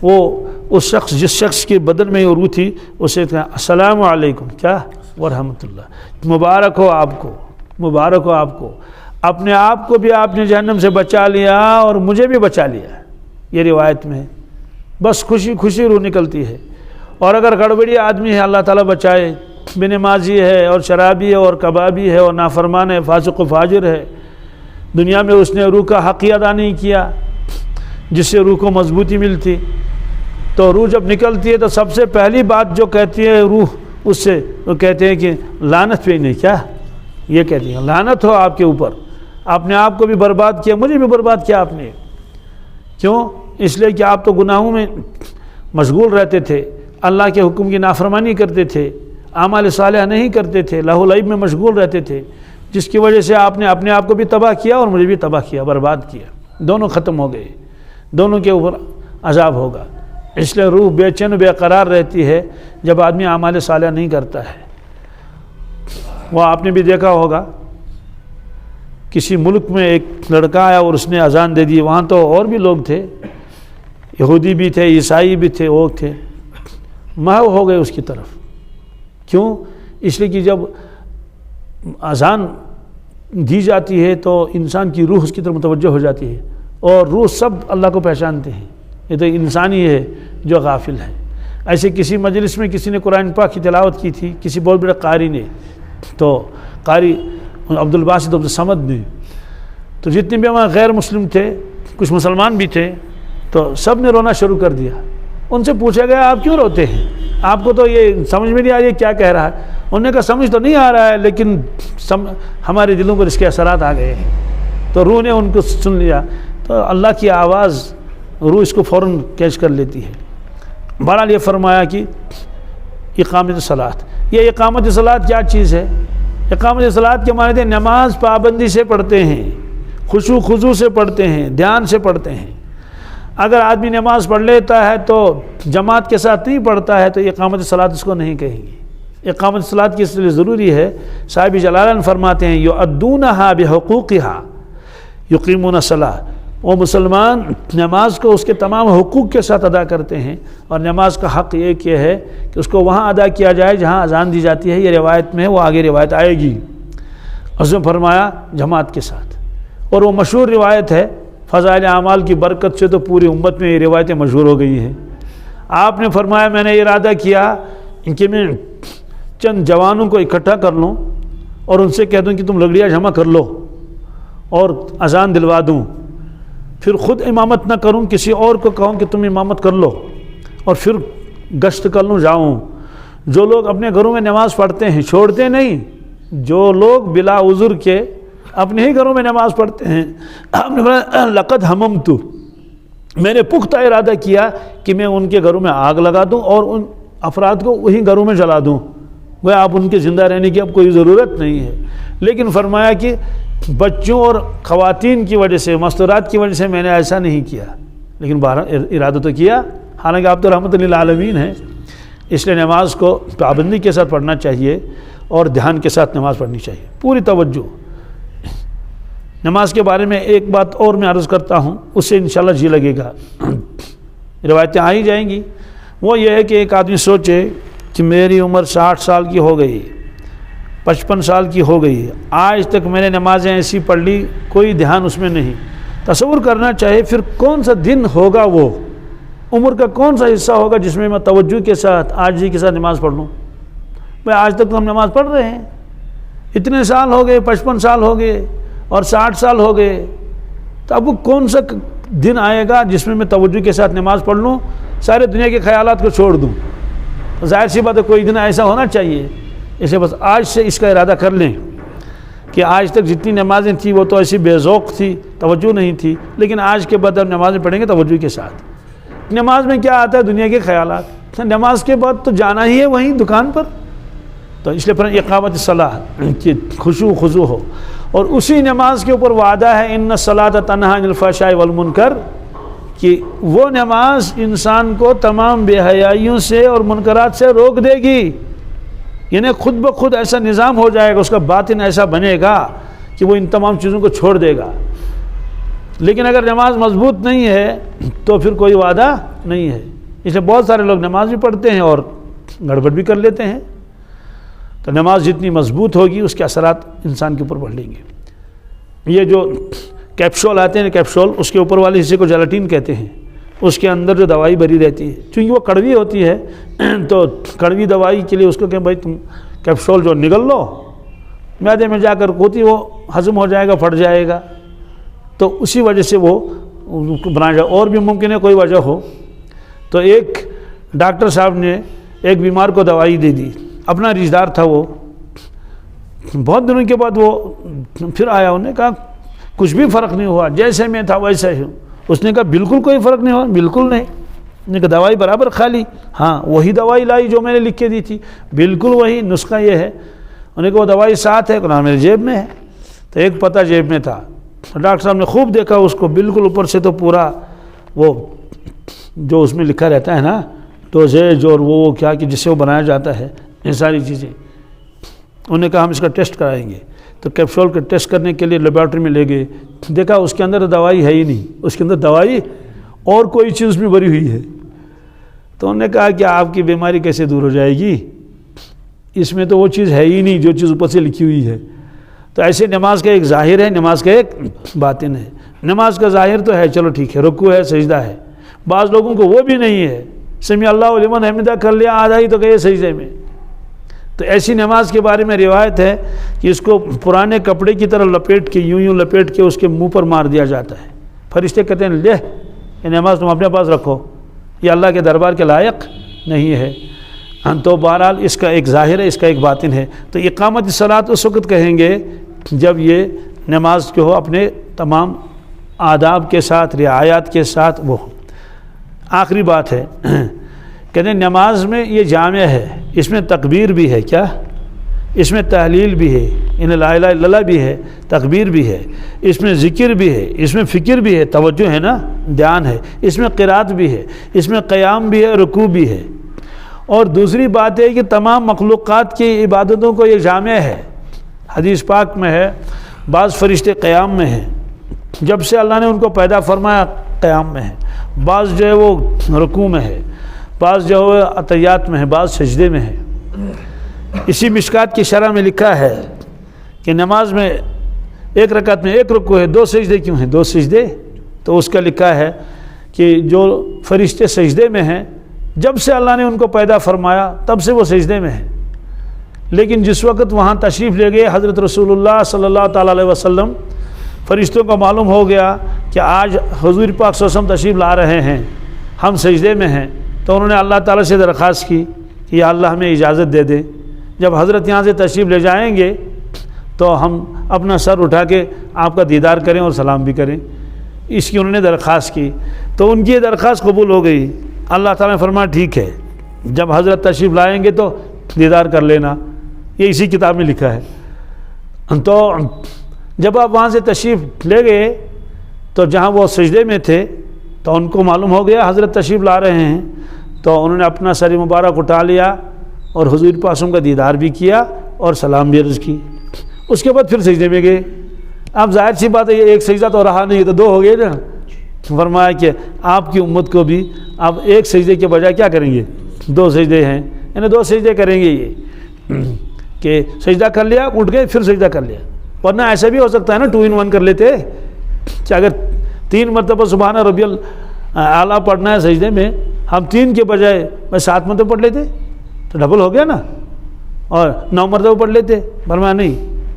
وہ اس شخص جس شخص کے بدن میں وہ روح تھی اسے کہا السلام علیکم کیا ورحمۃ اللہ، مبارک ہو آپ کو، مبارک ہو آپ کو، اپنے آپ کو بھی آپ نے جہنم سے بچا لیا اور مجھے بھی بچا لیا، یہ روایت میں ہے۔ بس خوشی خوشی روح نکلتی ہے۔ اور اگر گڑبڑی آدمی ہے اللہ تعالیٰ بچائے، بے نمازی ہے اور شرابی ہے اور کبابی ہے اور نافرمان ہے، فاسق و فاجر ہے، دنیا میں اس نے روح کا حق ادا نہیں کیا جس سے روح کو مضبوطی ملتی، تو روح جب نکلتی ہے تو سب سے پہلی بات جو کہتی ہے روح اس سے، وہ کہتے ہیں کہ لعنت پہ نہیں، کیا یہ کہتی ہے لعنت ہو آپ کے اوپر، آپ نے آپ کو بھی برباد کیا، مجھے بھی برباد کیا آپ نے۔ کیوں؟ اس لیے کہ آپ تو گناہوں میں مشغول رہتے تھے، اللہ کے حکم کی نافرمانی کرتے تھے، اعمال صالحہ نہیں کرتے تھے، لہو لعب میں مشغول رہتے تھے، جس کی وجہ سے آپ نے اپنے آپ کو بھی تباہ کیا اور مجھے بھی تباہ کیا، برباد کیا، دونوں ختم ہو گئے، دونوں کے اوپر عذاب ہوگا۔ اس لیے روح بے چین و بے قرار رہتی ہے جب آدمی اعمال صالحہ نہیں کرتا ہے۔ وہ آپ نے بھی دیکھا ہوگا کسی ملک میں ایک لڑکا آیا اور اس نے اذان دے دی، وہاں تو اور بھی لوگ تھے، یہودی بھی تھے، عیسائی بھی تھے، وہ تھے، محو ہو گئے اس کی طرف۔ کیوں؟ اس لیے کہ جب اذان دی جاتی ہے تو انسان کی روح اس کی طرف متوجہ ہو جاتی ہے، اور روح سب اللہ کو پہچانتے ہیں، یہ تو انسان ہی ہے جو غافل ہے۔ ایسے کسی مجلس میں کسی نے قرآن پاک کی تلاوت کی تھی، کسی بہت بڑے قاری نے، تو قاری عبد الباسط عبد الصمد نے، تو جتنے بھی وہاں غیر مسلم تھے، کچھ مسلمان بھی تھے، تو سب نے رونا شروع کر دیا۔ ان سے پوچھا گیا آپ کیوں روتے ہیں، آپ کو تو یہ سمجھ میں نہیں آ رہی ہے کیا کہہ رہا ہے؟ انہوں نے کہا سمجھ تو نہیں آ رہا ہے لیکن ہمارے دلوں پر اس کے اثرات آ گئے ہیں۔ تو روح نے ان کو سن لیا، تو اللہ کی آواز روح اس کو فوراً کیچ کر لیتی ہے۔ بہرحال یہ فرمایا کہ اقامت صلاۃ، یہ اقامت صلاۃ کیا چیز ہے؟ اقامت صلاۃ کے معنی ہے نماز پابندی سے پڑھتے ہیں، خشوع خضوع سے پڑھتے ہیں، دھیان سے پڑھتے ہیں۔ اگر آدمی نماز پڑھ لیتا ہے تو جماعت کے ساتھ نہیں پڑھتا ہے تو اقامت صلاۃ اس کو نہیں کہیں گے۔ اقامت صلاۃ کی اس لیے ضروری ہے، صاحب جلالین فرماتے ہیں یؤدونها بحقوقها یقیمون الصلاۃ، وہ مسلمان نماز کو اس کے تمام حقوق کے ساتھ ادا کرتے ہیں، اور نماز کا حق ایک یہ ہے کہ اس کو وہاں ادا کیا جائے جہاں اذان دی جاتی ہے، یہ روایت میں ہے، وہ آگے روایت آئے گی۔ اس میں فرمایا جماعت کے ساتھ، اور وہ مشہور روایت ہے، فضائل اعمال کی برکت سے تو پوری امت میں یہ روایتیں مشہور ہو گئی ہیں۔ آپ نے فرمایا میں نے ارادہ کیا کہ میں چند جوانوں کو اکٹھا کر لوں اور ان سے کہہ دوں کہ تم لگڑیاں جمع کر لو اور اذان دلوا دوں، پھر خود امامت نہ کروں، کسی اور کو کہوں کہ تم امامت کر لو، اور پھر گشت کر لوں جاؤں۔ جو لوگ اپنے گھروں میں نماز پڑھتے ہیں، چھوڑتے نہیں، جو لوگ بلا عذر کے اپنے ہی گھروں میں نماز پڑھتے ہیں، آپ نے فرمایا لقد ہممت، میں نے پختہ ارادہ کیا کہ میں ان کے گھروں میں آگ لگا دوں اور ان افراد کو وہی گھروں میں جلا دوں، وہ آپ ان کے زندہ رہنے کی اب کوئی ضرورت نہیں ہے۔ لیکن فرمایا کہ بچوں اور خواتین کی وجہ سے، مستورات کی وجہ سے میں نے ایسا نہیں کیا، لیکن بہرحال ارادہ تو کیا، حالانکہ آپ تو رحمت للعالمین ہیں، اس لیے نماز کو پابندی کے ساتھ پڑھنا چاہیے اور دھیان کے ساتھ نماز پڑھنی چاہیے، پوری توجہ۔ نماز کے بارے میں ایک بات اور میں عرض کرتا ہوں، اس سے انشاءاللہ جی لگے گا، روایتیں آ ہی جائیں گی۔ وہ یہ ہے کہ ایک آدمی سوچے کہ میری عمر 60 سال کی ہو گئی، 55 سال کی ہو گئی، آج تک میں نے نمازیں ایسی پڑھ لی، کوئی دھیان اس میں نہیں۔ تصور کرنا چاہے پھر کون سا دن ہوگا، وہ عمر کا کون سا حصہ ہوگا جس میں توجہ کے ساتھ عاجزی کے ساتھ نماز پڑھ لوں۔ بھائی آج تک تو ہم نماز پڑھ رہے ہیں، اتنے سال ہو گئے، 55 سال ہو گئے اور 60 سال ہو گئے، تو اب وہ کون سا دن آئے گا جس میں توجہ کے ساتھ نماز پڑھ لوں، سارے دنیا کے خیالات کو چھوڑ دوں؟ ظاہر سی بات ہے کوئی دن ایسا ہونا چاہیے۔ اسے بس آج سے اس کا ارادہ کر لیں کہ آج تک جتنی نمازیں تھیں وہ تو ایسی بے ذوق تھی، توجہ نہیں تھی، لیکن آج کے بعد اب نمازیں پڑھیں گے توجہ کے ساتھ۔ نماز میں کیا آتا ہے؟ دنیا کے خیالات۔ نماز کے بعد تو جانا ہی ہے وہیں دکان پر، تو اس لیے پھر اقامت الصلاۃ کہ خشوع خضوع ہو، اور اسی نماز کے اوپر وعدہ ہے ان الصلاۃ تنہی عن الفحشاء والمنکر، کہ وہ نماز انسان کو تمام بے حیائیوں سے اور منکرات سے روک دے گی، یعنی خود بخود ایسا نظام ہو جائے گا، اس کا باطن ایسا بنے گا کہ وہ ان تمام چیزوں کو چھوڑ دے گا۔ لیکن اگر نماز مضبوط نہیں ہے تو پھر کوئی وعدہ نہیں ہے۔ اس لیے بہت سارے لوگ نماز بھی پڑھتے ہیں اور گڑبڑ بھی کر لیتے ہیں۔ تو نماز جتنی مضبوط ہوگی اس کے اثرات انسان کے اوپر بڑھ لیں گے۔ یہ جو کیپسول آتے ہیں، کیپسول، اس کے اوپر والے حصے کو جیلاٹین کہتے ہیں، اس کے اندر جو دوائی بھری رہتی ہے، چونکہ وہ کڑوی ہوتی ہے تو کڑوی دوائی کے لیے اس کو کہ بھائی تم کیپسول جو نگل لو، معدے میں جا کر ہوتی وہ ہضم ہو جائے گا، پھٹ جائے گا، تو اسی وجہ سے وہ بنایا جائے۔ اور بھی ممکن ہے کوئی وجہ ہو۔ تو ایک ڈاکٹر صاحب نے ایک بیمار کو دوائی دے دی، اپنا رشتہ دار تھا، وہ بہت دنوں کے بعد وہ پھر آیا، انہوں نے کہا کچھ بھی فرق نہیں ہوا، جیسے میں تھا ویسے ہی ہوں۔ اس نے کہا بالکل کوئی فرق نہیں ہوا؟ بالکل نہیں۔ نے کہا دوائی برابر کھا لی؟ ہاں وہی دوائی لائی جو میں نے لکھ کے دی تھی، بالکل وہی نسخہ یہ ہے۔ انہوں نے کہا وہ دوائی ساتھ ہے؟ کہا میرے جیب میں ہے۔ تو ایک پتہ جیب میں تھا، ڈاکٹر صاحب نے خوب دیکھا اس کو، بالکل اوپر سے تو پورا وہ جو اس میں لکھا رہتا ہے نا ڈوزیج اور وہ کیا کہ جس سے وہ بنایا جاتا ہے، یہ ساری چیزیں۔ انہوں نے کہا ہم اس کا ٹیسٹ کرائیں گے، تو کیپسول کا ٹیسٹ کرنے کے لیے لیبارٹری میں لے گئے، دیکھا اس کے اندر دوائی ہے ہی نہیں، اس کے اندر دوائی اور کوئی چیز اس میں بھری ہوئی ہے۔ تو انہوں نے کہا کہ آپ کی بیماری کیسے دور ہو جائے گی، اس میں تو وہ چیز ہے ہی نہیں جو چیز اوپر سے لکھی ہوئی ہے۔ تو ایسے نماز کا ایک ظاہر ہے، نماز کا ایک باطن ہے۔ نماز کا ظاہر تو ہے چلو ٹھیک ہے، رکوع ہے، سجدہ ہے، بعض لوگوں کو وہ بھی نہیں ہے، سمع اللہ لمن حمدہ کر لیا آدھا ہی تو گئے سجدے میں۔ تو ایسی نماز کے بارے میں روایت ہے کہ اس کو پرانے کپڑے کی طرح لپیٹ کے یوں لپیٹ کے اس کے منہ پر مار دیا جاتا ہے۔ فرشتے کہتے ہیں لے یہ نماز تم اپنے پاس رکھو، یہ اللہ کے دربار کے لائق نہیں ہے۔ تو بہرحال اس کا ایک ظاہر ہے، اس کا ایک باطن ہے۔ تو اقامت الصلاۃ اس وقت کہیں گے جب یہ نماز جو ہو اپنے تمام آداب کے ساتھ، رعایات کے ساتھ وہ۔ آخری بات ہے، کہتے ہیں نماز میں یہ جامع ہے، اس میں تکبیر بھی ہے، کیا اس میں تحلیل بھی ہے، ان لا الہ الا اللہ بھی ہے، تکبیر بھی ہے، اس میں ذکر بھی ہے، اس میں فکر بھی ہے، توجہ ہے نا، دھیان ہے، اس میں قرات بھی ہے، اس میں قیام بھی ہے، رکوع بھی ہے۔ اور دوسری بات ہے کہ تمام مخلوقات کی عبادتوں کو یہ جامع ہے۔ حدیث پاک میں ہے بعض فرشتے قیام میں ہیں، جب سے اللہ نے ان کو پیدا فرمایا قیام میں ہے، بعض جو ہے وہ رکوع میں ہے، بعض جو ہے عطیات میں ہے، بعض سجدے میں ہے۔ اسی مشکات کی شرح میں لکھا ہے کہ نماز میں ایک رکعت میں ایک رکوع ہے، دو سجدے کیوں ہیں؟ دو سجدے، تو اس کا لکھا ہے کہ جو فرشتے سجدے میں ہیں جب سے اللہ نے ان کو پیدا فرمایا تب سے وہ سجدے میں ہیں، لیکن جس وقت وہاں تشریف لے گئے حضرت رسول اللہ صلی اللہ تعالیٰ علیہ وسلم، فرشتوں کو معلوم ہو گیا کہ آج حضور پاک صلی اللہ علیہ وسلم تشریف لا رہے ہیں، ہم سجدے میں ہیں، تو انہوں نے اللہ تعالیٰ سے درخواست کی کہ یا اللہ ہمیں اجازت دے دیں، جب حضرت یہاں سے تشریف لے جائیں گے تو ہم اپنا سر اٹھا کے آپ کا دیدار کریں اور سلام بھی کریں۔ اس کی انہوں نے درخواست کی تو ان کی یہ درخواست قبول ہو گئی۔ اللہ تعالیٰ نے فرمایا ٹھیک ہے، جب حضرت تشریف لائیں گے تو دیدار کر لینا، یہ اسی کتاب میں لکھا ہے۔ تو جب آپ وہاں سے تشریف لے گئے تو جہاں وہ سجدے میں تھے تو ان کو معلوم ہو گیا حضرت تشریف لا رہے ہیں، تو انہوں نے اپنا سر مبارک اٹھا لیا اور حضور پاسوں کا دیدار بھی کیا اور سلام بھی عرض کی۔ اس کے بعد پھر سجدے میں گئے۔ اب ظاہر سی بات ہے یہ ایک سجدہ تو رہا نہیں، تو دو ہو گئے نا۔ فرمایا کہ آپ کی امت کو بھی اب ایک سجدے کے بجائے کیا کریں گے، دو سجدے ہیں، یعنی دو سجدے کریں گے، یہ کہ سجدہ کر لیا اٹھ گئے پھر سجدہ کر لیا۔ ورنہ ایسا بھی ہو سکتا ہے نا 2 in 1 کر لیتے کہ اگر 3 مرتبہ سبحان ربی اعلیٰ پڑھنا ہے سجدے میں، ہم 3 کے بجائے 7 مرتبہ پڑھ لیتے تو ڈبل ہو گیا نا، اور 9 مرتبہ پڑھ لیتے۔ فرمایا نہیں،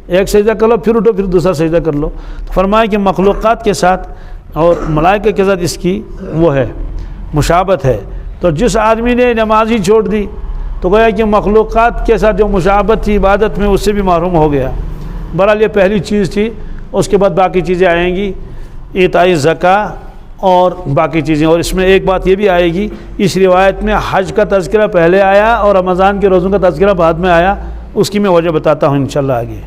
ایک سجدہ کر لو پھر اٹھو پھر دوسرا سجدہ کر لو۔ تو فرمایا کہ مخلوقات کے ساتھ اور ملائکہ کے ساتھ اس کی وہ ہے مشابہت ہے۔ تو جس آدمی نے نماز ہی چھوڑ دی تو گویا کہ مخلوقات کے ساتھ جو مشابہت تھی عبادت میں اس سے بھی محروم ہو گیا۔ بہرحال یہ پہلی چیز تھی، اس کے بعد باقی چیزیں آئیں گی، اعطاء زکوٰۃ اور باقی چیزیں۔ اور اس میں ایک بات یہ بھی آئے گی، اس روایت میں حج کا تذکرہ پہلے آیا اور رمضان کے روزوں کا تذکرہ بعد میں آیا، اس کی میں وجہ بتاتا ہوں انشاءاللہ آگے۔